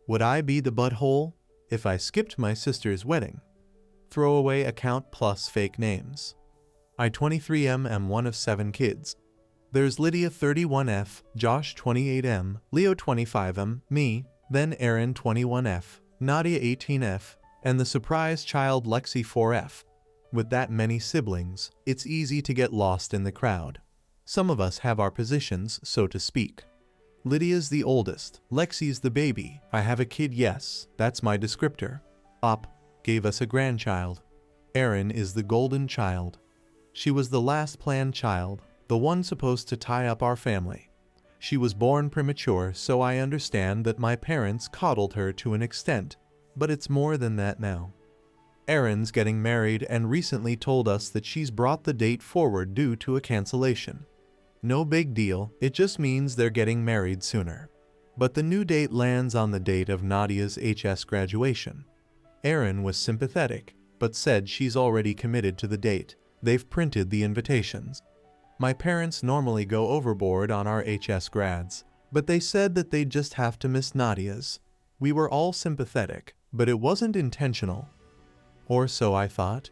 Would I be the butthole if I skipped my sister's wedding? Throwaway account plus fake names. I 23M am one of 7 kids. There's Lydia 31F, Josh 28M, Leo 25M, me, then Erin 21F, Nadia 18F, and the surprise child Lexie 4F. With that many siblings, it's easy to get lost in the crowd. Some of us have our positions, so to speak. Lydia's the oldest, Lexie's the baby. I have a kid, yes, that's my descriptor. Op gave us a grandchild. Erin is the golden child. She was the last planned child, the one supposed to tie up our family. She was born premature, so I understand that my parents coddled her to an extent, but it's more than that now. Erin's getting married and recently told us that she's brought the date forward due to a cancellation. No big deal, it just means they're getting married sooner. But the new date lands on the date of Nadia's HS graduation. Erin was sympathetic, but said she's already committed to the date. They've printed the invitations. My parents normally go overboard on our HS grads, but they said that they'd just have to miss Nadia's. We were all sympathetic, but it wasn't intentional. Or so I thought.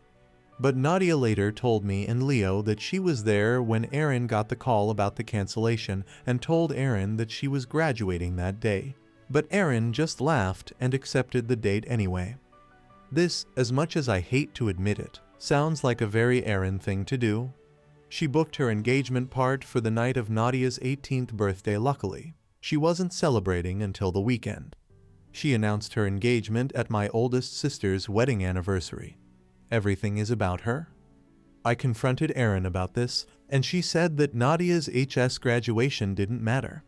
But Nadia later told me and Leo that she was there when Erin got the call about the cancellation and told Erin that she was graduating that day. But Erin just laughed and accepted the date anyway. This, as much as I hate to admit it, sounds like a very Erin thing to do. She booked her engagement part for the night of Nadia's 18th birthday. Luckily, she wasn't celebrating until the weekend. She announced her engagement at my oldest sister's wedding anniversary. Everything is about her. I confronted Erin about this, and she said that Nadia's HS graduation didn't matter.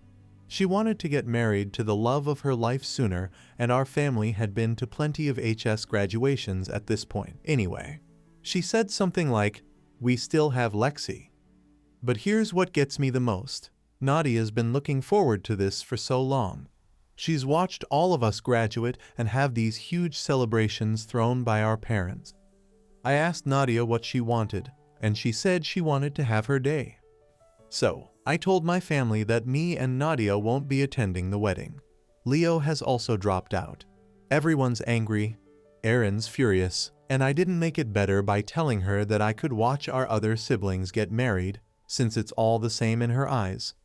She wanted to get married to the love of her life sooner, and our family had been to plenty of HS graduations at this point anyway. She said something like, "We still have Lexie." But here's what gets me the most. Nadia's been looking forward to this for so long. She's watched all of us graduate and have these huge celebrations thrown by our parents. I asked Nadia what she wanted, and she said she wanted to have her day. So, I told my family that me and Nadia won't be attending the wedding. Leo has also dropped out. Everyone's angry, Erin's furious, and I didn't make it better by telling her that I could watch our other siblings get married, since it's all the same in her eyes.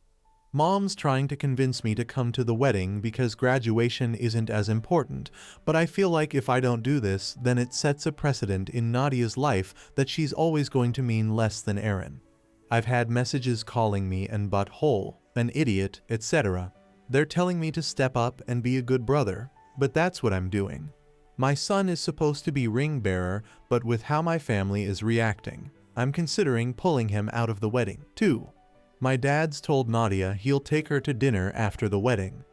Mom's trying to convince me to come to the wedding because graduation isn't as important, but I feel like if I don't do this, then it sets a precedent in Nadia's life that she's always going to mean less than Erin. I've had messages calling me an butthole, an idiot, etc. They're telling me to step up and be a good brother, but that's what I'm doing. My son is supposed to be ring bearer, but with how my family is reacting, I'm considering pulling him out of the wedding, too. My dad's told Nadia he'll take her to dinner after the wedding.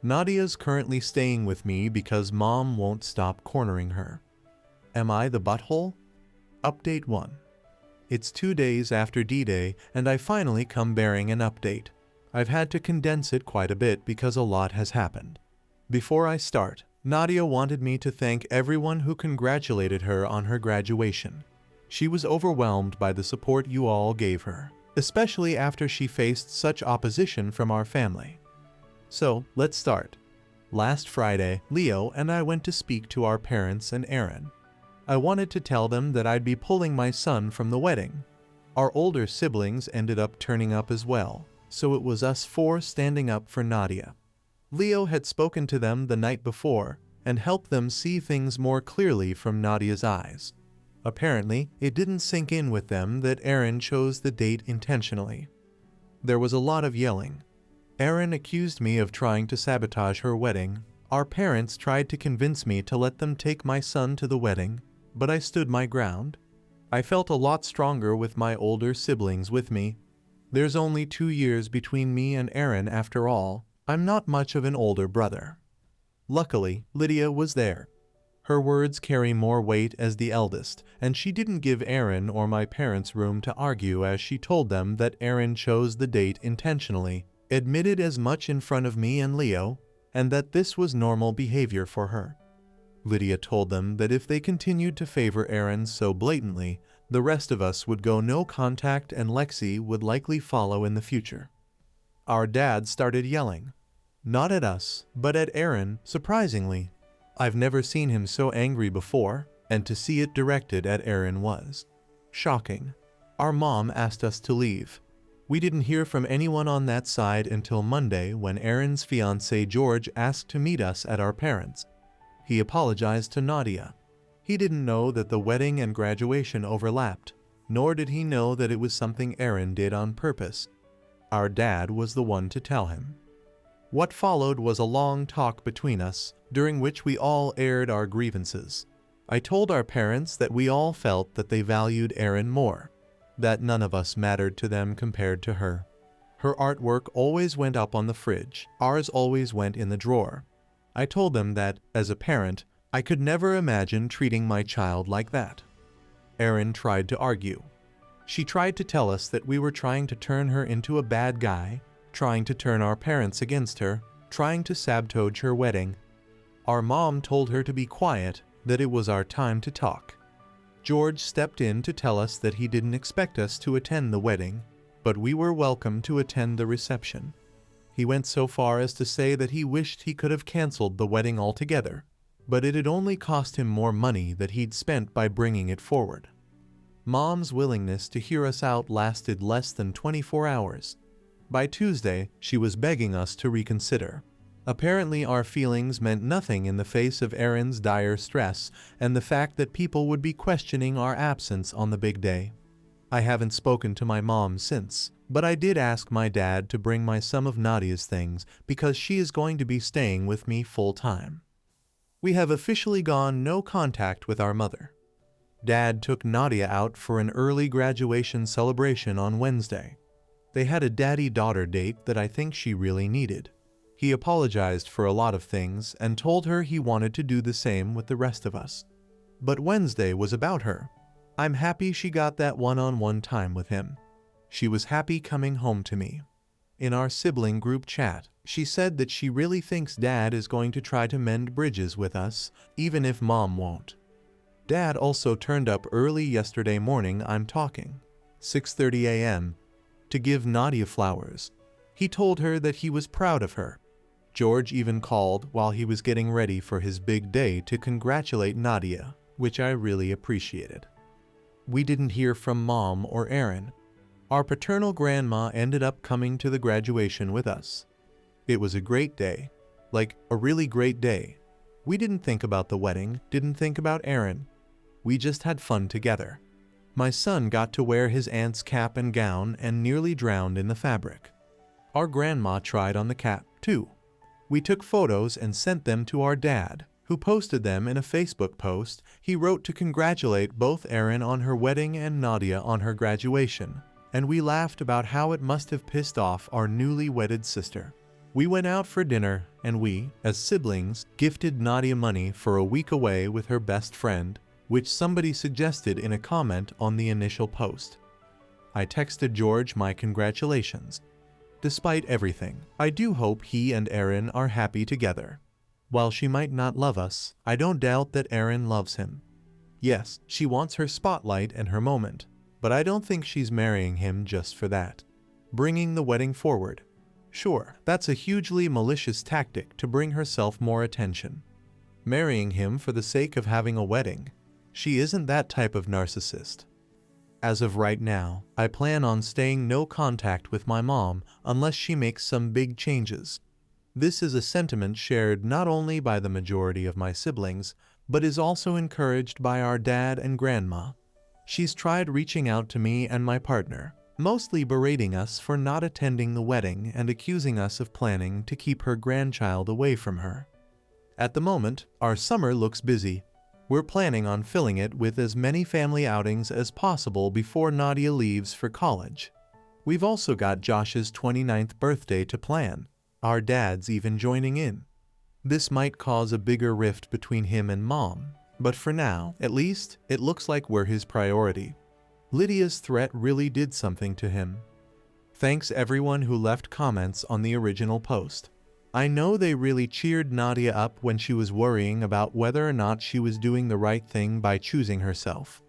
Nadia's currently staying with me because mom won't stop cornering her. Am I the butthole? Update 1. It's 2 days after D-Day and I finally come bearing an update. I've had to condense it quite a bit because a lot has happened. Before I start, Nadia wanted me to thank everyone who congratulated her on her graduation. She was overwhelmed by the support you all gave her, especially after she faced such opposition from our family. So, let's start. Last Friday, Leo and I went to speak to our parents and Erin. I wanted to tell them that I'd be pulling my son from the wedding. Our older siblings ended up turning up as well, so it was us 4 standing up for Nadia. Leo had spoken to them the night before and helped them see things more clearly from Nadia's eyes. Apparently, it didn't sink in with them that Erin chose the date intentionally. There was a lot of yelling. Erin accused me of trying to sabotage her wedding. Our parents tried to convince me to let them take my son to the wedding, but I stood my ground. I felt a lot stronger with my older siblings with me. There's only 2 years between me and Erin after all. I'm not much of an older brother. Luckily, Lydia was there. Her words carry more weight as the eldest, and she didn't give Erin or my parents room to argue as she told them that Erin chose the date intentionally, admitted as much in front of me and Leo, and that this was normal behavior for her. Lydia told them that if they continued to favor Erin so blatantly, the rest of us would go no contact and Lexie would likely follow in the future. Our dad started yelling. Not at us, but at Erin, surprisingly. I've never seen him so angry before, and to see it directed at Erin was shocking. Our mom asked us to leave. We didn't hear from anyone on that side until Monday when Erin's fiancé George asked to meet us at our parents'. He apologized to Nadia. He didn't know that the wedding and graduation overlapped, nor did he know that it was something Erin did on purpose. Our dad was the one to tell him. What followed was a long talk between us, during which we all aired our grievances. I told our parents that we all felt that they valued Erin more, that none of us mattered to them compared to her. Her artwork always went up on the fridge, ours always went in the drawer. I told them that, as a parent, I could never imagine treating my child like that. Erin tried to argue. She tried to tell us that we were trying to turn her into a bad guy, trying to turn our parents against her, trying to sabotage her wedding. Our mom told her to be quiet, that it was our time to talk. George stepped in to tell us that he didn't expect us to attend the wedding, but we were welcome to attend the reception. He went so far as to say that he wished he could have canceled the wedding altogether, but it had only cost him more money that he'd spent by bringing it forward. Mom's willingness to hear us out lasted less than 24 hours. By Tuesday, she was begging us to reconsider. Apparently, our feelings meant nothing in the face of Erin's dire stress and the fact that people would be questioning our absence on the big day. I haven't spoken to my mom since, but I did ask my dad to bring some of Nadia's things because she is going to be staying with me full time. We have officially gone no contact with our mother. Dad took Nadia out for an early graduation celebration on Wednesday. They had a daddy-daughter date that I think she really needed. He apologized for a lot of things and told her he wanted to do the same with the rest of us. But Wednesday was about her. I'm happy she got that one-on-one time with him. She was happy coming home to me. In our sibling group chat, she said that she really thinks Dad is going to try to mend bridges with us, even if Mom won't. Dad also turned up early yesterday morning, I'm talking 6:30 a.m., to give Nadia flowers. He told her that he was proud of her. George even called while he was getting ready for his big day to congratulate Nadia, which I really appreciated. We didn't hear from Mom or Erin. Our paternal grandma ended up coming to the graduation with us. It was a great day, like a really great day. We didn't think about the wedding, didn't think about Erin. We just had fun together. My son got to wear his aunt's cap and gown and nearly drowned in the fabric. Our grandma tried on the cap, too. We took photos and sent them to our dad, who posted them in a Facebook post. He wrote to congratulate both Erin on her wedding and Nadia on her graduation, and we laughed about how it must have pissed off our newly wedded sister. We went out for dinner, and we, as siblings, gifted Nadia money for a week away with her best friend, which somebody suggested in a comment on the initial post. I texted George my congratulations. Despite everything, I do hope he and Erin are happy together. While she might not love us, I don't doubt that Erin loves him. Yes, she wants her spotlight and her moment, but I don't think she's marrying him just for that. Bringing the wedding forward. Sure, that's a hugely malicious tactic to bring herself more attention. Marrying him for the sake of having a wedding. She isn't that type of narcissist. As of right now, I plan on staying no contact with my mom unless she makes some big changes. This is a sentiment shared not only by the majority of my siblings, but is also encouraged by our dad and grandma. She's tried reaching out to me and my partner, mostly berating us for not attending the wedding and accusing us of planning to keep her grandchild away from her. At the moment, our summer looks busy. We're planning on filling it with as many family outings as possible before Nadia leaves for college. We've also got Josh's 29th birthday to plan. Our dad's even joining in. This might cause a bigger rift between him and Mom, but for now, at least, it looks like we're his priority. Lydia's threat really did something to him. Thanks everyone who left comments on the original post. I know they really cheered Nadia up when she was worrying about whether or not she was doing the right thing by choosing herself.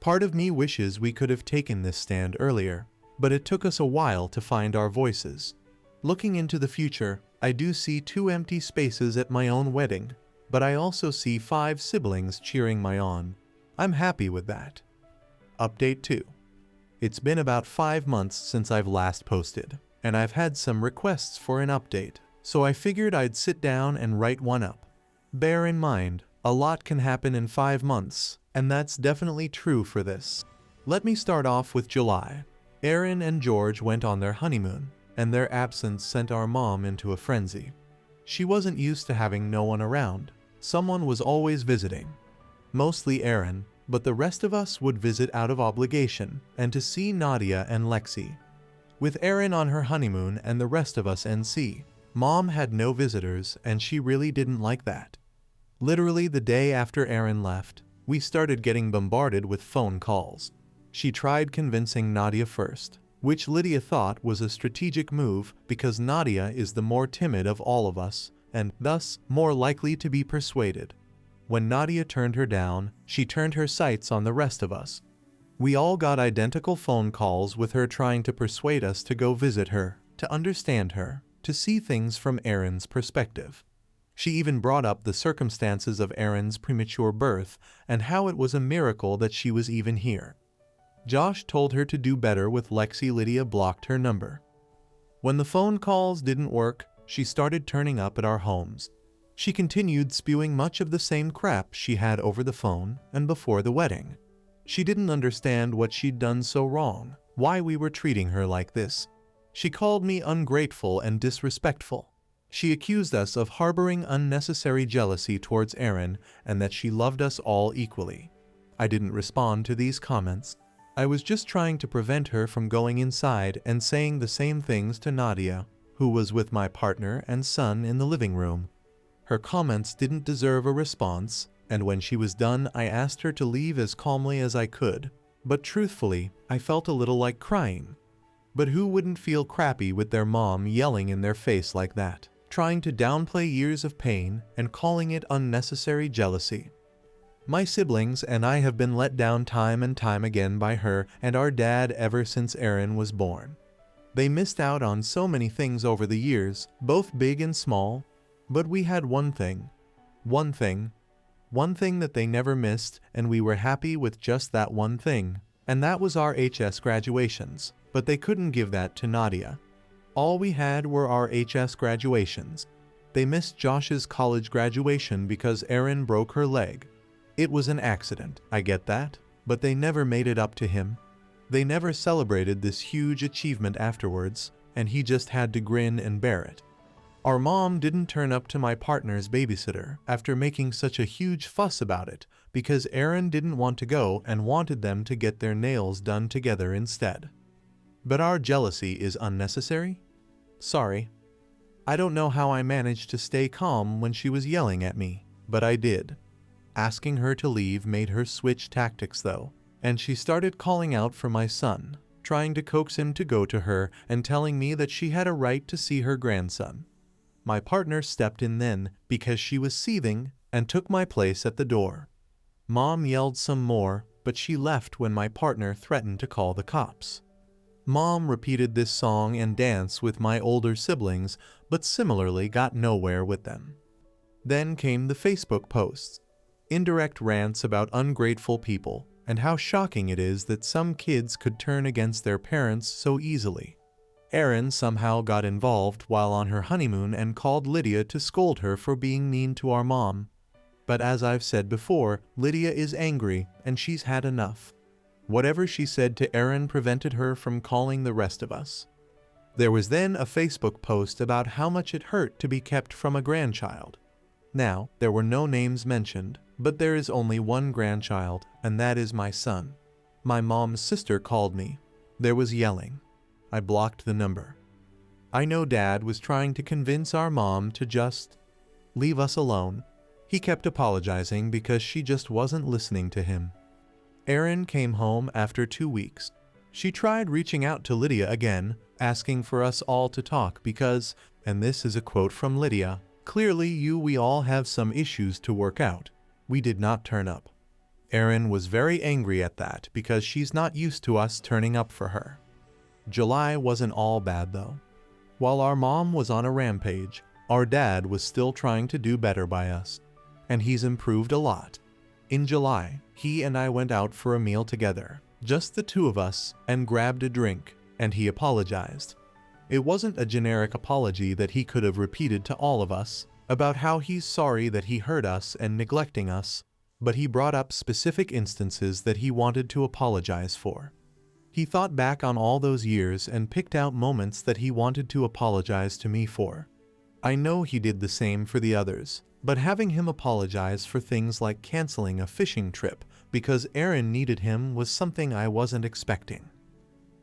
Part of me wishes we could have taken this stand earlier, but it took us a while to find our voices. Looking into the future, I do see 2 empty spaces at my own wedding, but I also see 5 siblings cheering me on. I'm happy with that. Update 2. It's been about 5 months since I've last posted, and I've had some requests for an update, so I figured I'd sit down and write one up. Bear in mind, a lot can happen in 5 months, and that's definitely true for this. Let me start off with July. Erin and George went on their honeymoon, and their absence sent our mom into a frenzy. She wasn't used to having no one around. Someone was always visiting. Mostly Erin, but the rest of us would visit out of obligation and to see Nadia and Lexie. With Erin on her honeymoon and the rest of us NC, Mom had no visitors and she really didn't like that. Literally the day after Erin left, we started getting bombarded with phone calls. She tried convincing Nadia first, which Lydia thought was a strategic move because Nadia is the more timid of all of us and thus more likely to be persuaded. When Nadia turned her down, she turned her sights on the rest of us. We all got identical phone calls with her trying to persuade us to go visit her, to understand her, to see things from Erin's perspective. She even brought up the circumstances of Erin's premature birth and how it was a miracle that she was even here. Josh told her to do better with Lexie. Lydia blocked her number. When the phone calls didn't work, she started turning up at our homes. She continued spewing much of the same crap she had over the phone and before the wedding. She didn't understand what she'd done so wrong, why we were treating her like this. She called me ungrateful and disrespectful. She accused us of harboring unnecessary jealousy towards Erin and that she loved us all equally. I didn't respond to these comments. I was just trying to prevent her from going inside and saying the same things to Nadia, who was with my partner and son in the living room. Her comments didn't deserve a response, and when she was done, I asked her to leave as calmly as I could. But truthfully, I felt a little like crying. But who wouldn't feel crappy with their mom yelling in their face like that, trying to downplay years of pain and calling it unnecessary jealousy? My siblings and I have been let down time and time again by her and our dad ever since Erin was born. They missed out on so many things over the years, both big and small, but we had one thing that they never missed, and we were happy with just that one thing, and that was our HS graduations, but they couldn't give that to Nadia. All we had were our HS graduations. They missed Josh's college graduation because Erin broke her leg. It was an accident, I get that, but they never made it up to him. They never celebrated this huge achievement afterwards, and he just had to grin and bear it. Our mom didn't turn up to my partner's babysitter after making such a huge fuss about it because Erin didn't want to go and wanted them to get their nails done together instead. But our jealousy is unnecessary? Sorry. I don't know how I managed to stay calm when she was yelling at me, but I did. Asking her to leave made her switch tactics though, and she started calling out for my son, trying to coax him to go to her and telling me that she had a right to see her grandson. My partner stepped in then because she was seething and took my place at the door. Mom yelled some more, but she left when my partner threatened to call the cops. Mom repeated this song and dance with my older siblings, but similarly got nowhere with them. Then came the Facebook posts. Indirect rants about ungrateful people and how shocking it is that some kids could turn against their parents so easily. Erin somehow got involved while on her honeymoon and called Lydia to scold her for being mean to our mom. But as I've said before, Lydia is angry and she's had enough. Whatever she said to Erin prevented her from calling the rest of us. There was then a Facebook post about how much it hurt to be kept from a grandchild. Now, there were no names mentioned, but there is only one grandchild, and that is my son. My mom's sister called me. There was yelling. I blocked the number. I know Dad was trying to convince our mom to just leave us alone. He kept apologizing because she just wasn't listening to him. Erin came home after 2 weeks. She tried reaching out to Lydia again, asking for us all to talk because, and this is a quote from Lydia, "Clearly we all have some issues to work out." We did not turn up. Erin was very angry at that because she's not used to us turning up for her. July wasn't all bad though. While our mom was on a rampage, Our dad was still trying to do better by us, and he's improved a lot. In July, he and I went out for a meal together, just the two of us, and grabbed a drink, and he apologized. It wasn't a generic apology that he could have repeated to all of us about how he's sorry that he hurt us and neglecting us, but he brought up specific instances that he wanted to apologize for. He thought back on all those years and picked out moments that he wanted to apologize to me for. I know he did the same for the others, but having him apologize for things like canceling a fishing trip because Erin needed him was something I wasn't expecting.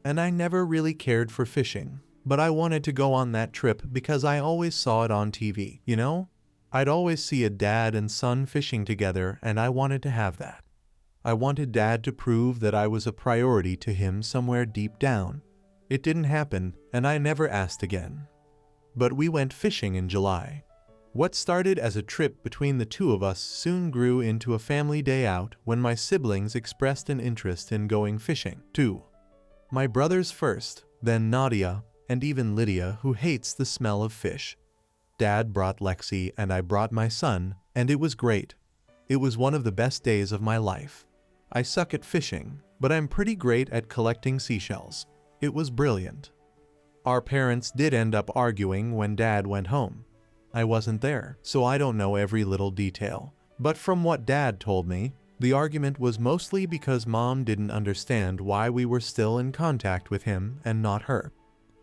And I never really cared for fishing, but I wanted to go on that trip because I always saw it on TV, you know? I'd always see a dad and son fishing together, and I wanted to have that. I wanted Dad to prove that I was a priority to him somewhere deep down. It didn't happen, and I never asked again. But we went fishing in July. What started as a trip between the two of us soon grew into a family day out when my siblings expressed an interest in going fishing, too. My brothers first, then Nadia, and even Lydia, who hates the smell of fish. Dad brought Lexie and I brought my son, and it was great. It was one of the best days of my life. I suck at fishing, but I'm pretty great at collecting seashells. It was brilliant. Our parents did end up arguing when Dad went home. I wasn't there, so I don't know every little detail. But from what Dad told me, the argument was mostly because Mom didn't understand why we were still in contact with him and not her.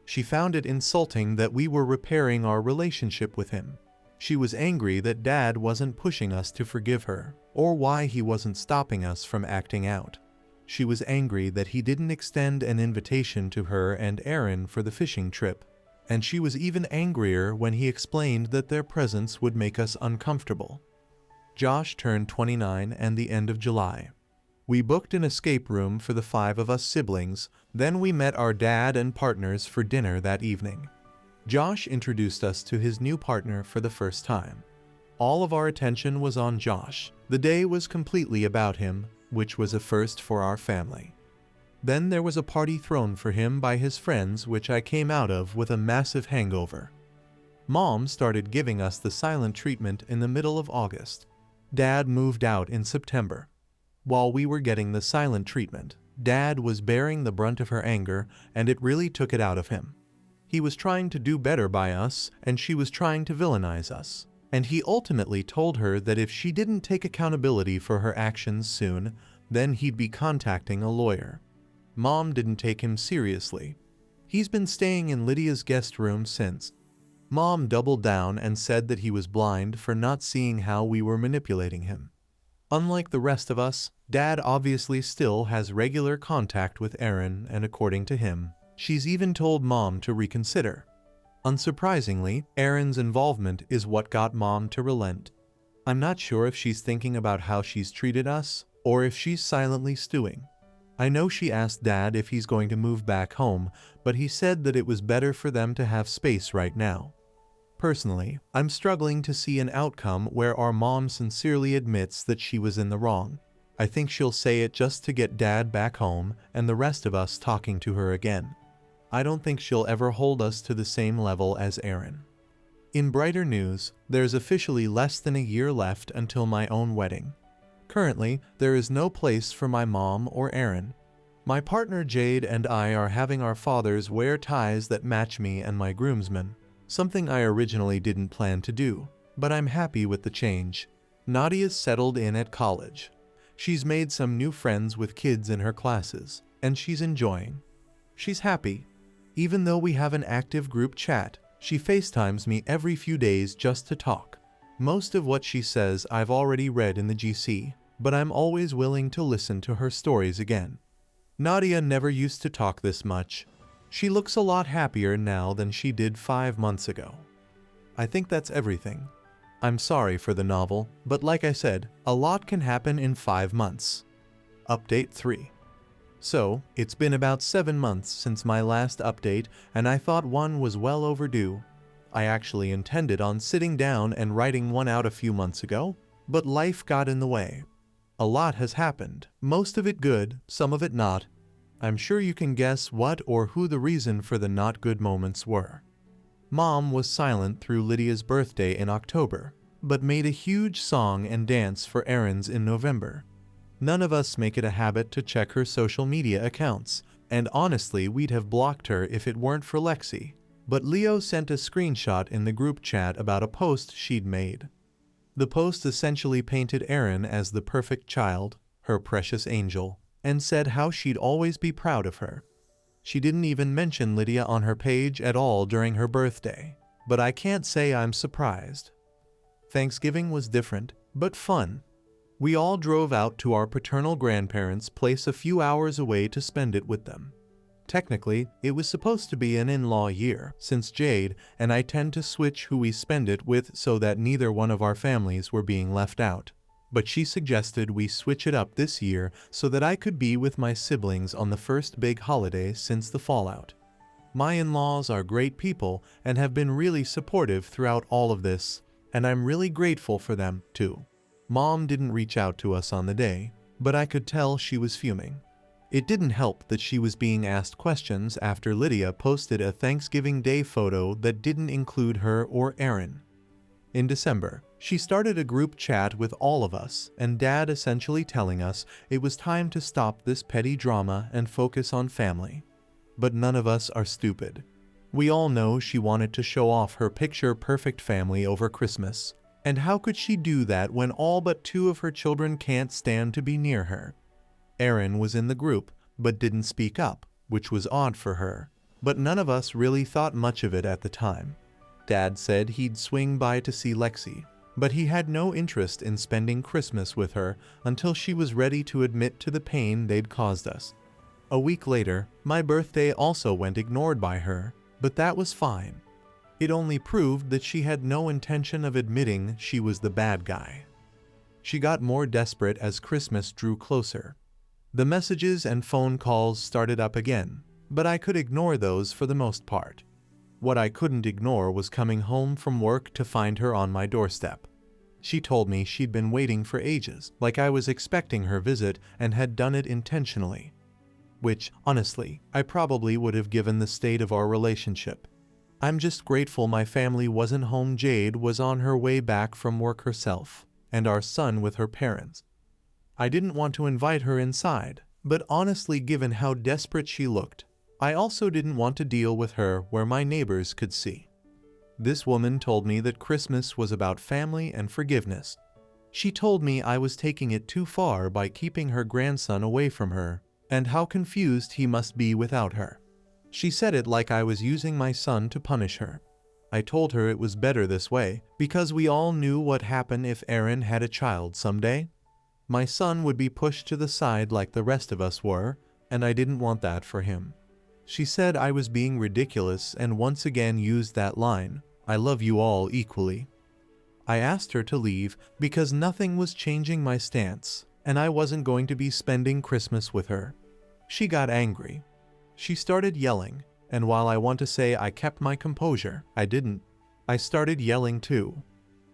She found it insulting that we were repairing our relationship with him. She was angry that Dad wasn't pushing us to forgive her, or why he wasn't stopping us from acting out. She was angry that he didn't extend an invitation to her and Erin for the fishing trip, and she was even angrier when he explained that their presence would make us uncomfortable. Josh turned 29 and the end of July. We booked an escape room for the 5 of us siblings, then we met our dad and partners for dinner that evening. Josh introduced us to his new partner for the first time. All of our attention was on Josh. The day was completely about him, which was a first for our family. Then there was a party thrown for him by his friends, which I came out of with a massive hangover. Mom started giving us the silent treatment in the middle of August. Dad moved out in September. While we were getting the silent treatment, Dad was bearing the brunt of her anger, and it really took it out of him. He was trying to do better by us, and she was trying to villainize us. And he ultimately told her that if she didn't take accountability for her actions soon, then he'd be contacting a lawyer. Mom didn't take him seriously. He's been staying in Lydia's guest room since. Mom doubled down and said that he was blind for not seeing how we were manipulating him. Unlike the rest of us, Dad obviously still has regular contact with Erin, and according to him, she's even told Mom to reconsider. Unsurprisingly, Erin's involvement is what got Mom to relent. I'm not sure if she's thinking about how she's treated us, or if she's silently stewing. I know she asked Dad if he's going to move back home, but he said that it was better for them to have space right now. Personally, I'm struggling to see an outcome where our mom sincerely admits that she was in the wrong. I think she'll say it just to get Dad back home and the rest of us talking to her again. I don't think she'll ever hold us to the same level as Erin. In brighter news, there's officially less than a year left until my own wedding. Currently, there is no place for my mom or Erin. My partner Jade and I are having our fathers wear ties that match me and my groomsmen, something I originally didn't plan to do, but I'm happy with the change. Nadia's settled in at college. She's made some new friends with kids in her classes, and she's enjoying. She's happy. Even though we have an active group chat, she FaceTimes me every few days just to talk. Most of what she says I've already read in the GC, but I'm always willing to listen to her stories again. Nadia never used to talk this much. She looks a lot happier now than she did 5 months ago. I think that's everything. I'm sorry for the novel, but like I said, a lot can happen in 5 months. Update 3. So, it's been about 7 months since my last update, and I thought one was well overdue. I actually intended on sitting down and writing one out a few months ago, but life got in the way. A lot has happened, most of it good, some of it not. I'm sure you can guess what or who the reason for the not good moments were. Mom was silent through Lydia's birthday in October, but made a huge song and dance for Erin's in November. None of us make it a habit to check her social media accounts, and honestly we'd have blocked her if it weren't for Lexie. But Leo sent a screenshot in the group chat about a post she'd made. The post essentially painted Erin as the perfect child, her precious angel, and said how she'd always be proud of her. She didn't even mention Lydia on her page at all during her birthday, but I can't say I'm surprised. Thanksgiving was different, but fun. We all drove out to our paternal grandparents' place a few hours away to spend it with them. Technically, it was supposed to be an in-law year, since Jade and I tend to switch who we spend it with so that neither one of our families were being left out. But she suggested we switch it up this year so that I could be with my siblings on the first big holiday since the fallout. My in-laws are great people and have been really supportive throughout all of this, and I'm really grateful for them, too. Mom didn't reach out to us on the day, but I could tell she was fuming. It didn't help that she was being asked questions after Lydia posted a Thanksgiving Day photo that didn't include her or Erin. In December, she started a group chat with all of us and Dad essentially telling us it was time to stop this petty drama and focus on family. But none of us are stupid. We all know she wanted to show off her picture-perfect family over Christmas. And how could she do that when all but 2 of her children can't stand to be near her? Erin was in the group, but didn't speak up, which was odd for her. But none of us really thought much of it at the time. Dad said he'd swing by to see Lexie, but he had no interest in spending Christmas with her until she was ready to admit to the pain they'd caused us. A week later, my birthday also went ignored by her, but that was fine. It only proved that she had no intention of admitting she was the bad guy. She got more desperate as Christmas drew closer. The messages and phone calls started up again, but I could ignore those for the most part. What I couldn't ignore was coming home from work to find her on my doorstep. She told me she'd been waiting for ages, like I was expecting her visit and had done it intentionally. Which, honestly, I probably would have given the state of our relationship. I'm just grateful my family wasn't home. Jade was on her way back from work herself, and our son with her parents. I didn't want to invite her inside, but honestly, given how desperate she looked, I also didn't want to deal with her where my neighbors could see. This woman told me that Christmas was about family and forgiveness. She told me I was taking it too far by keeping her grandson away from her, and how confused he must be without her. She said it like I was using my son to punish her. I told her it was better this way, because we all knew what happened if Erin had a child someday. My son would be pushed to the side like the rest of us were, and I didn't want that for him. She said I was being ridiculous and once again used that line, "I love you all equally." I asked her to leave because nothing was changing my stance, and I wasn't going to be spending Christmas with her. She got angry. She started yelling, and while I want to say I kept my composure, I didn't. I started yelling too.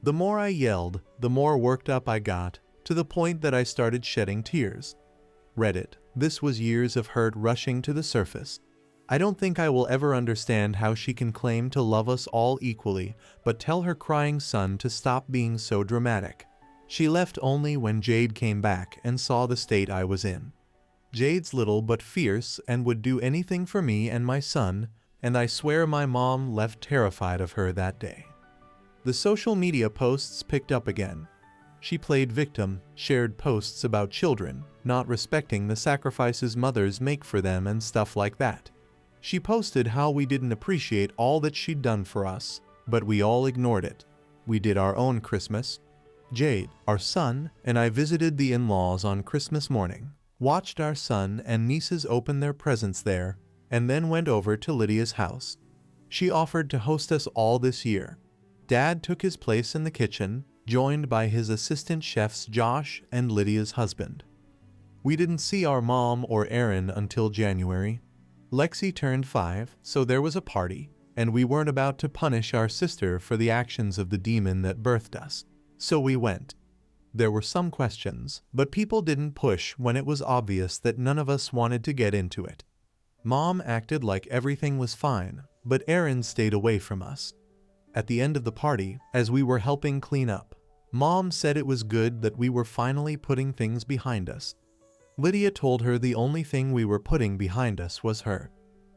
The more I yelled, the more worked up I got, to the point that I started shedding tears. Reddit. This was years of hurt rushing to the surface. I don't think I will ever understand how she can claim to love us all equally, but tell her crying son to stop being so dramatic. She left only when Jade came back and saw the state I was in. Jade's little but fierce and would do anything for me and my son, and I swear my mom left terrified of her that day. The social media posts picked up again. She played victim, shared posts about children, not respecting the sacrifices mothers make for them and stuff like that. She posted how we didn't appreciate all that she'd done for us, but we all ignored it. We did our own Christmas. Jade, our son, and I visited the in-laws on Christmas morning, watched our son and nieces open their presents there, and then went over to Lydia's house. She offered to host us all this year. Dad took his place in the kitchen, joined by his assistant chefs Josh and Lydia's husband. We didn't see our mom or Erin until January. Lexie turned 5, so there was a party, and we weren't about to punish our sister for the actions of the demon that birthed us. So we went. There were some questions, but people didn't push when it was obvious that none of us wanted to get into it. Mom acted like everything was fine, but Erin stayed away from us. At the end of the party, as we were helping clean up, Mom said it was good that we were finally putting things behind us. Lydia told her the only thing we were putting behind us was her.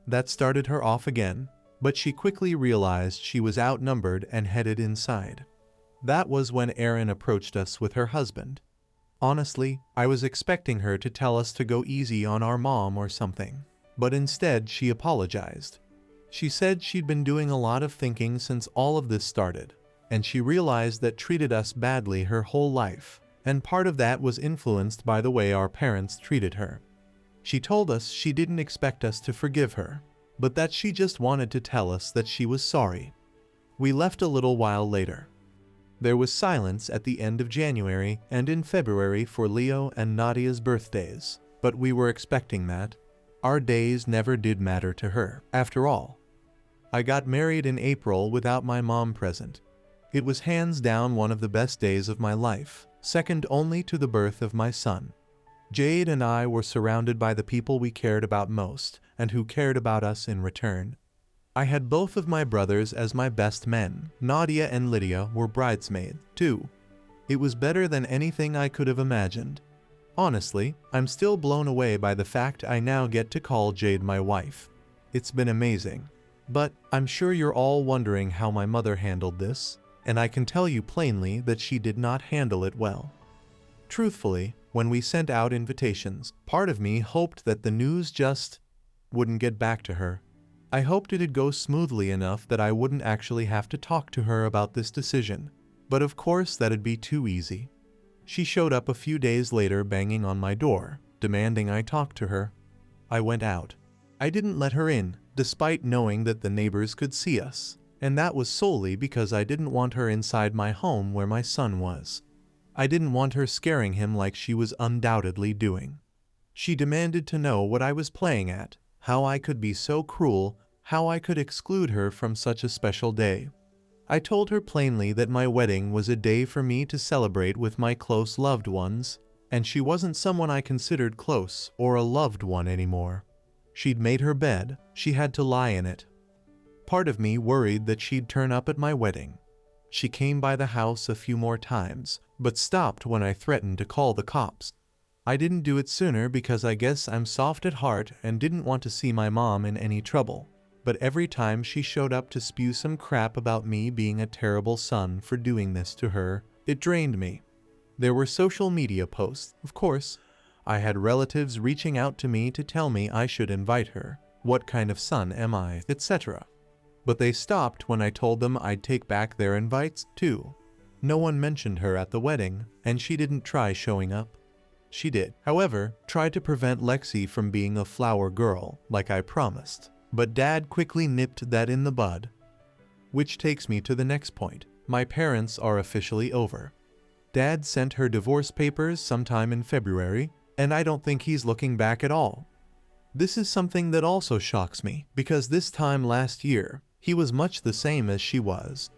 That started her off again, but she quickly realized she was outnumbered and headed inside. That was when Erin approached us with her husband. Honestly, I was expecting her to tell us to go easy on our mom or something, but instead she apologized. She said she'd been doing a lot of thinking since all of this started, and she realized that treated us badly her whole life, and part of that was influenced by the way our parents treated her. She told us she didn't expect us to forgive her, but that she just wanted to tell us that she was sorry. We left a little while later. There was silence at the end of January and in February for Leo and Nadia's birthdays, but we were expecting that. Our days never did matter to her, after all. I got married in April without my mom present. It was hands down one of the best days of my life, second only to the birth of my son. Jade and I were surrounded by the people we cared about most, and who cared about us in return. I had both of my brothers as my best men. Nadia and Lydia were bridesmaids, too. It was better than anything I could have imagined. Honestly, I'm still blown away by the fact I now get to call Jade my wife. It's been amazing. But I'm sure you're all wondering how my mother handled this, and I can tell you plainly that she did not handle it well. Truthfully, when we sent out invitations, part of me hoped that the news just wouldn't get back to her. I hoped it'd go smoothly enough that I wouldn't actually have to talk to her about this decision, but of course that'd be too easy. She showed up a few days later banging on my door, demanding I talk to her. I went out. I didn't let her in, despite knowing that the neighbors could see us, and that was solely because I didn't want her inside my home where my son was. I didn't want her scaring him like she was undoubtedly doing. She demanded to know what I was playing at, how I could be so cruel, how I could exclude her from such a special day. I told her plainly that my wedding was a day for me to celebrate with my close loved ones, and she wasn't someone I considered close or a loved one anymore. She'd made her bed, she had to lie in it. Part of me worried that she'd turn up at my wedding. She came by the house a few more times, but stopped when I threatened to call the cops. I didn't do it sooner because I guess I'm soft at heart and didn't want to see my mom in any trouble. But every time she showed up to spew some crap about me being a terrible son for doing this to her, it drained me. There were social media posts, of course. I had relatives reaching out to me to tell me I should invite her. What kind of son am I, etc. But they stopped when I told them I'd take back their invites, too. No one mentioned her at the wedding, and she didn't try showing up. She did, however, try to prevent Lexie from being a flower girl, like I promised. But Dad quickly nipped that in the bud. Which takes me to the next point. My parents are officially over. Dad sent her divorce papers sometime in February, and I don't think he's looking back at all. This is something that also shocks me, because this time last year, he was much the same as she was.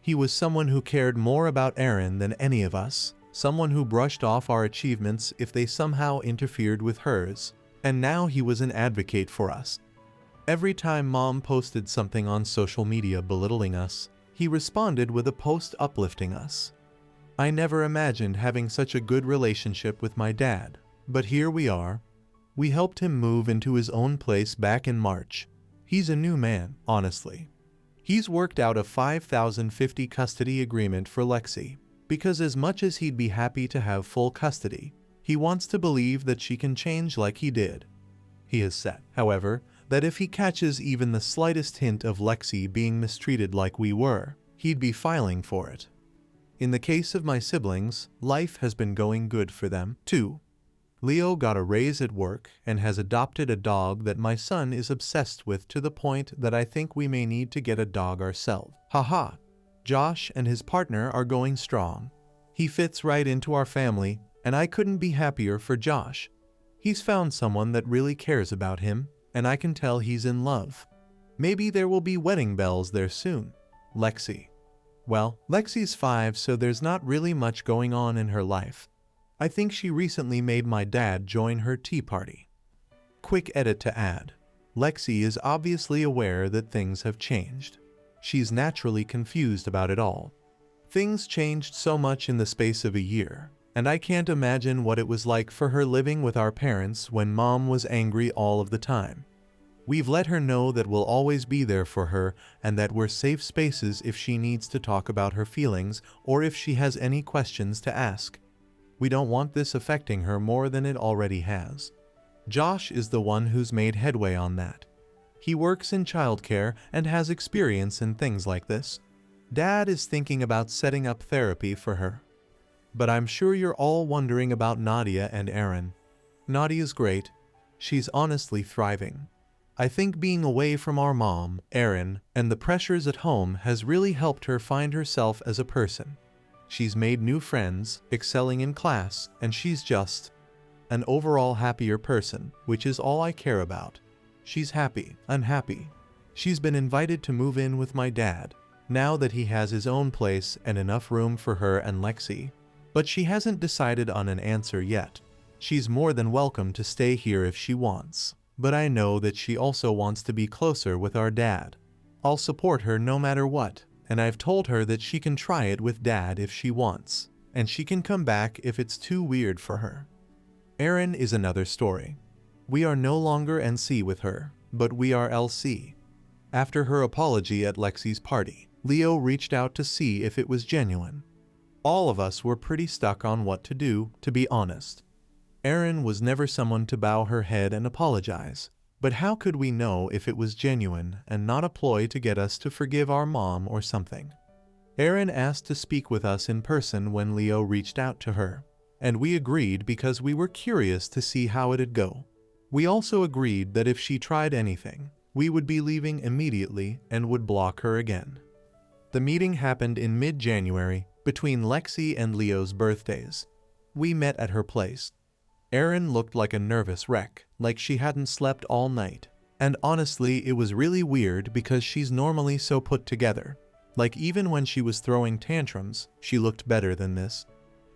He was someone who cared more about Erin than any of us, someone who brushed off our achievements if they somehow interfered with hers, and now he was an advocate for us. Every time Mom posted something on social media belittling us, he responded with a post uplifting us. I never imagined having such a good relationship with my dad, but here we are. We helped him move into his own place back in March. He's a new man, honestly. He's worked out a $5,050 custody agreement for Lexie, because as much as he'd be happy to have full custody, he wants to believe that she can change like he did. He has said, however, that if he catches even the slightest hint of Lexie being mistreated like we were, he'd be filing for it. In the case of my siblings, life has been going good for them, too. Leo got a raise at work and has adopted a dog that my son is obsessed with to the point that I think we may need to get a dog ourselves. Haha. Josh and his partner are going strong. He fits right into our family, and I couldn't be happier for Josh. He's found someone that really cares about him, and I can tell he's in love. Maybe there will be wedding bells there soon. Lexie. Well, Lexie's 5, so there's not really much going on in her life. I think she recently made my dad join her tea party. Quick edit to add. Lexie is obviously aware that things have changed. She's naturally confused about it all. Things changed so much in the space of a year, and I can't imagine what it was like for her living with our parents when Mom was angry all of the time. We've let her know that we'll always be there for her and that we're safe spaces if she needs to talk about her feelings or if she has any questions to ask. We don't want this affecting her more than it already has. Josh is the one who's made headway on that. He works in childcare and has experience in things like this. Dad is thinking about setting up therapy for her. But I'm sure you're all wondering about Nadia and Erin. Nadia's great. She's honestly thriving. I think being away from our mom, Erin, and the pressures at home has really helped her find herself as a person. She's made new friends, excelling in class, and she's just an overall happier person, which is all I care about. She's happy, unhappy. She's been invited to move in with my dad, now that he has his own place and enough room for her and Lexie. But she hasn't decided on an answer yet. She's more than welcome to stay here if she wants, but I know that she also wants to be closer with our dad. I'll support her no matter what, and I've told her that she can try it with Dad if she wants, and she can come back if it's too weird for her. Erin is another story. We are no longer NC with her, but we are LC. After her apology at Lexie's party, Leo reached out to see if it was genuine. All of us were pretty stuck on what to do, to be honest. Erin was never someone to bow her head and apologize, but how could we know if it was genuine and not a ploy to get us to forgive our mom or something? Erin asked to speak with us in person when Leo reached out to her, and we agreed because we were curious to see how it'd go. We also agreed that if she tried anything, we would be leaving immediately and would block her again. The meeting happened in mid-January, between Lexie and Leo's birthdays. We met at her place. Erin looked like a nervous wreck, like she hadn't slept all night. And honestly, it was really weird because she's normally so put together. Like even when she was throwing tantrums, she looked better than this.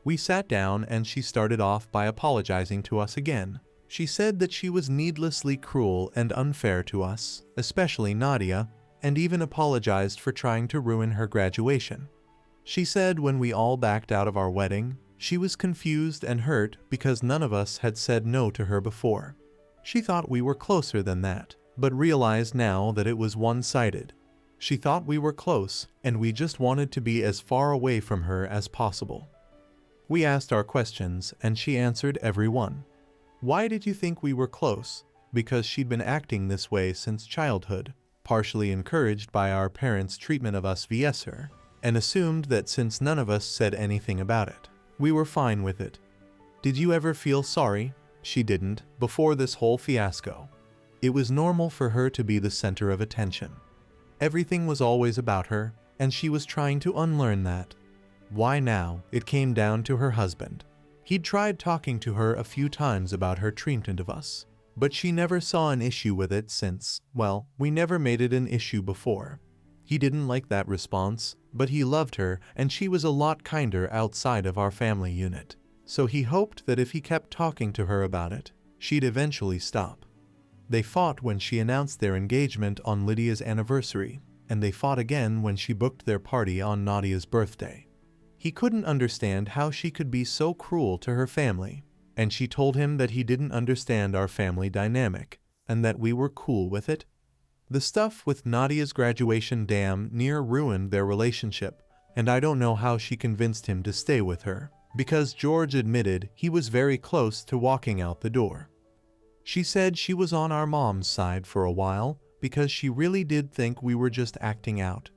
We sat down and she started off by apologizing to us again. She said that she was needlessly cruel and unfair to us, especially Nadia, and even apologized for trying to ruin her graduation. She said when we all backed out of our wedding, she was confused and hurt because none of us had said no to her before. She thought we were closer than that, but realized now that it was one-sided. She thought we were close, and we just wanted to be as far away from her as possible. We asked our questions, and she answered every one. Why did you think we were close? Because she'd been acting this way since childhood, partially encouraged by our parents' treatment of us vs her, and assumed that since none of us said anything about it, we were fine with it. Did you ever feel sorry? She didn't, before this whole fiasco. It was normal for her to be the center of attention. Everything was always about her, and she was trying to unlearn that. Why now, it came down to her husband. He'd tried talking to her a few times about her treatment of us, but she never saw an issue with it since, well, we never made it an issue before. He didn't like that response, but he loved her and she was a lot kinder outside of our family unit. So he hoped that if he kept talking to her about it, she'd eventually stop. They fought when she announced their engagement on Lydia's anniversary, and they fought again when she booked their party on Nadia's birthday. He couldn't understand how she could be so cruel to her family, and she told him that he didn't understand our family dynamic, and that we were cool with it. The stuff with Nadia's graduation damn near ruined their relationship, and I don't know how she convinced him to stay with her, because George admitted he was very close to walking out the door. She said she was on our mom's side for a while, because she really did think we were just acting out.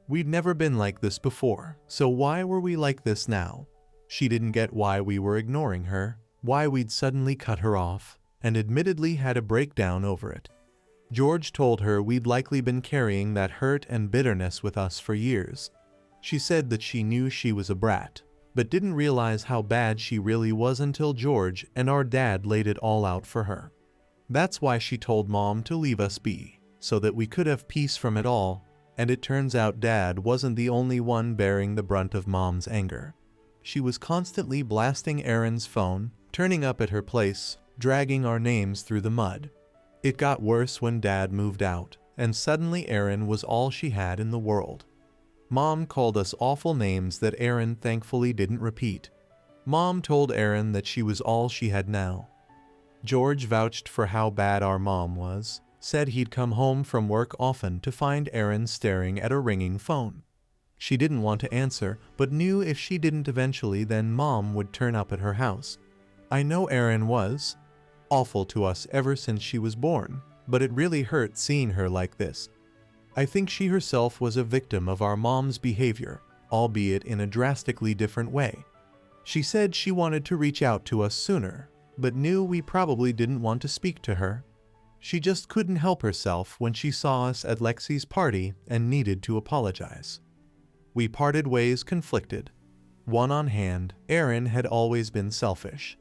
We'd never been like this before, so why were we like this now? She didn't get why we were ignoring her, why we'd suddenly cut her off, and admittedly had a breakdown over it. George told her we'd likely been carrying that hurt and bitterness with us for years. She said that she knew she was a brat, but didn't realize how bad she really was until George and our dad laid it all out for her. That's why she told Mom to leave us be, so that we could have peace from it all. And it turns out Dad wasn't the only one bearing the brunt of Mom's anger. She was constantly blasting Erin's phone, turning up at her place, dragging our names through the mud. It got worse when Dad moved out, and suddenly Erin was all she had in the world. Mom called us awful names that Erin thankfully didn't repeat. Mom told Erin that she was all she had now. George vouched for how bad our mom was, said he'd come home from work often to find Erin staring at a ringing phone. She didn't want to answer, but knew if she didn't eventually, then Mom would turn up at her house. I know Erin was awful to us ever since she was born, but it really hurt seeing her like this. I think she herself was a victim of our mom's behavior, albeit in a drastically different way. She said she wanted to reach out to us sooner, but knew we probably didn't want to speak to her. She just couldn't help herself when she saw us at Lexie's party and needed to apologize. We parted ways conflicted. One on hand, Erin had always been selfish.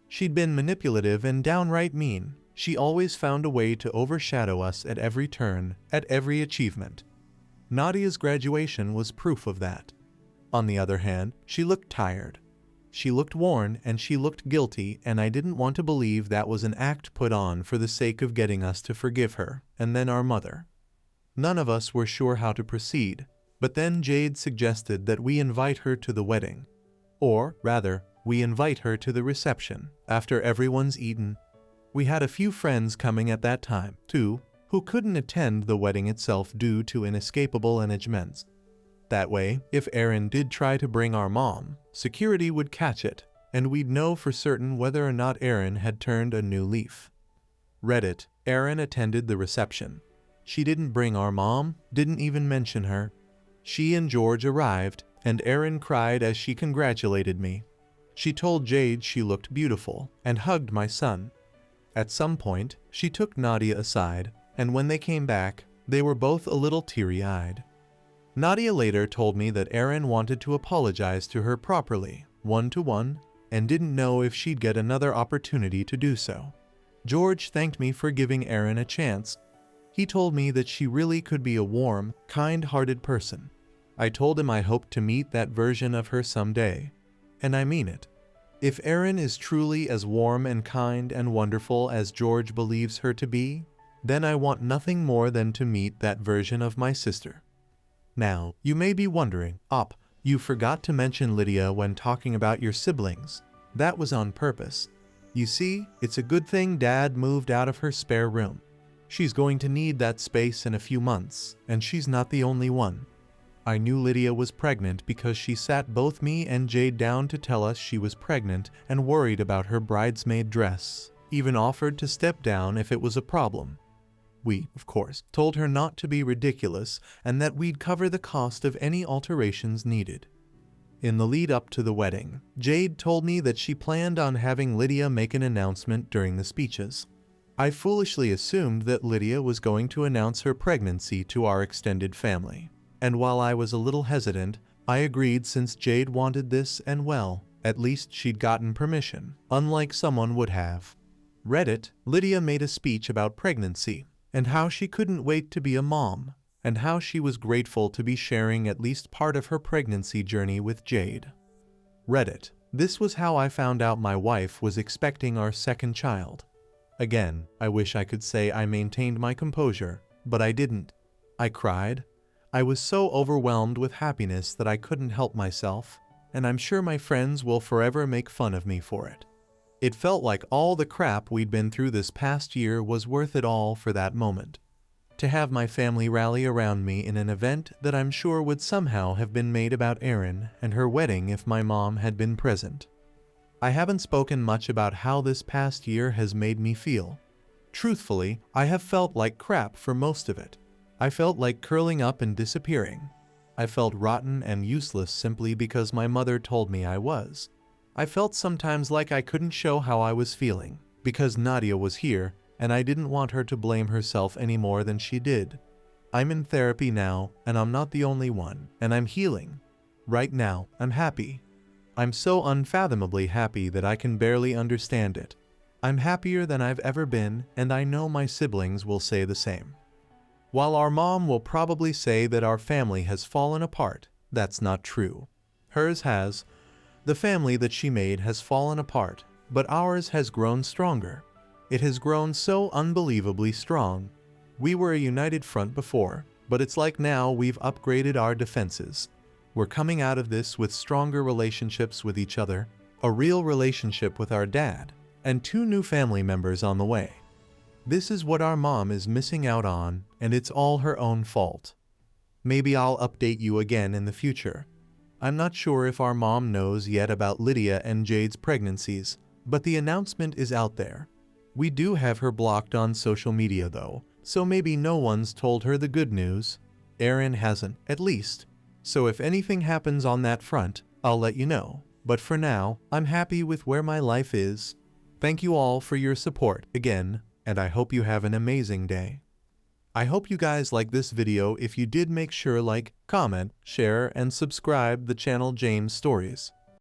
She'd been manipulative and downright mean. She always found a way to overshadow us at every turn, at every achievement. Nadia's graduation was proof of that. On the other hand, she looked tired. She looked worn and she looked guilty, and I didn't want to believe that was an act put on for the sake of getting us to forgive her, and then our mother. None of us were sure how to proceed, but then Jade suggested that we invite her to the wedding. Or, rather, we invite her to the reception, after everyone's eaten. We had a few friends coming at that time, too, who couldn't attend the wedding itself due to inescapable engagements. That way, if Erin did try to bring our mom, security would catch it, and we'd know for certain whether or not Erin had turned a new leaf. Reddit, Erin attended the reception. She didn't bring our mom, didn't even mention her. She and George arrived, and Erin cried as she congratulated me. She told Jade she looked beautiful, and hugged my son. At some point, she took Nadia aside, and when they came back, they were both a little teary-eyed. Nadia later told me that Erin wanted to apologize to her properly, one-to-one, and didn't know if she'd get another opportunity to do so. George thanked me for giving Erin a chance. He told me that she really could be a warm, kind-hearted person. I told him I hoped to meet that version of her someday. And I mean it. If Erin is truly as warm and kind and wonderful as George believes her to be, then I want nothing more than to meet that version of my sister. Now, you may be wondering, you forgot to mention Lydia when talking about your siblings. That was on purpose. You see, it's a good thing Dad moved out of her spare room. She's going to need that space in a few months, and she's not the only one. I knew Lydia was pregnant because she sat both me and Jade down to tell us she was pregnant and worried about her bridesmaid dress, even offered to step down if it was a problem. We, of course, told her not to be ridiculous and that we'd cover the cost of any alterations needed. In the lead up to the wedding, Jade told me that she planned on having Lydia make an announcement during the speeches. I foolishly assumed that Lydia was going to announce her pregnancy to our extended family. And while I was a little hesitant, I agreed since Jade wanted this, and well, at least she'd gotten permission, unlike someone would have. Reddit, Lydia made a speech about pregnancy, and how she couldn't wait to be a mom, and how she was grateful to be sharing at least part of her pregnancy journey with Jade. Reddit, this was how I found out my wife was expecting our second child. Again, I wish I could say I maintained my composure, but I didn't. I cried. I was so overwhelmed with happiness that I couldn't help myself, and I'm sure my friends will forever make fun of me for it. It felt like all the crap we'd been through this past year was worth it all for that moment. To have my family rally around me in an event that I'm sure would somehow have been made about Erin and her wedding if my mom had been present. I haven't spoken much about how this past year has made me feel. Truthfully, I have felt like crap for most of it. I felt like curling up and disappearing. I felt rotten and useless simply because my mother told me I was. I felt sometimes like I couldn't show how I was feeling, because Nadia was here, and I didn't want her to blame herself any more than she did. I'm in therapy now, and I'm not the only one, and I'm healing. Right now, I'm happy. I'm so unfathomably happy that I can barely understand it. I'm happier than I've ever been, and I know my siblings will say the same. While our mom will probably say that our family has fallen apart, that's not true. Hers has. The family that she made has fallen apart, but ours has grown stronger. It has grown so unbelievably strong. We were a united front before, but it's like now we've upgraded our defenses. We're coming out of this with stronger relationships with each other, a real relationship with our dad, and 2 new family members on the way. This is what our mom is missing out on, and it's all her own fault. Maybe I'll update you again in the future. I'm not sure if our mom knows yet about Lydia and Jade's pregnancies, but the announcement is out there. We do have her blocked on social media though, so maybe no one's told her the good news. Erin hasn't, at least. So if anything happens on that front, I'll let you know. But for now, I'm happy with where my life is. Thank you all for your support again, and I hope you have an amazing day. I hope you guys like this video. If you did, make sure like, comment, share, and subscribe the channel James Stories.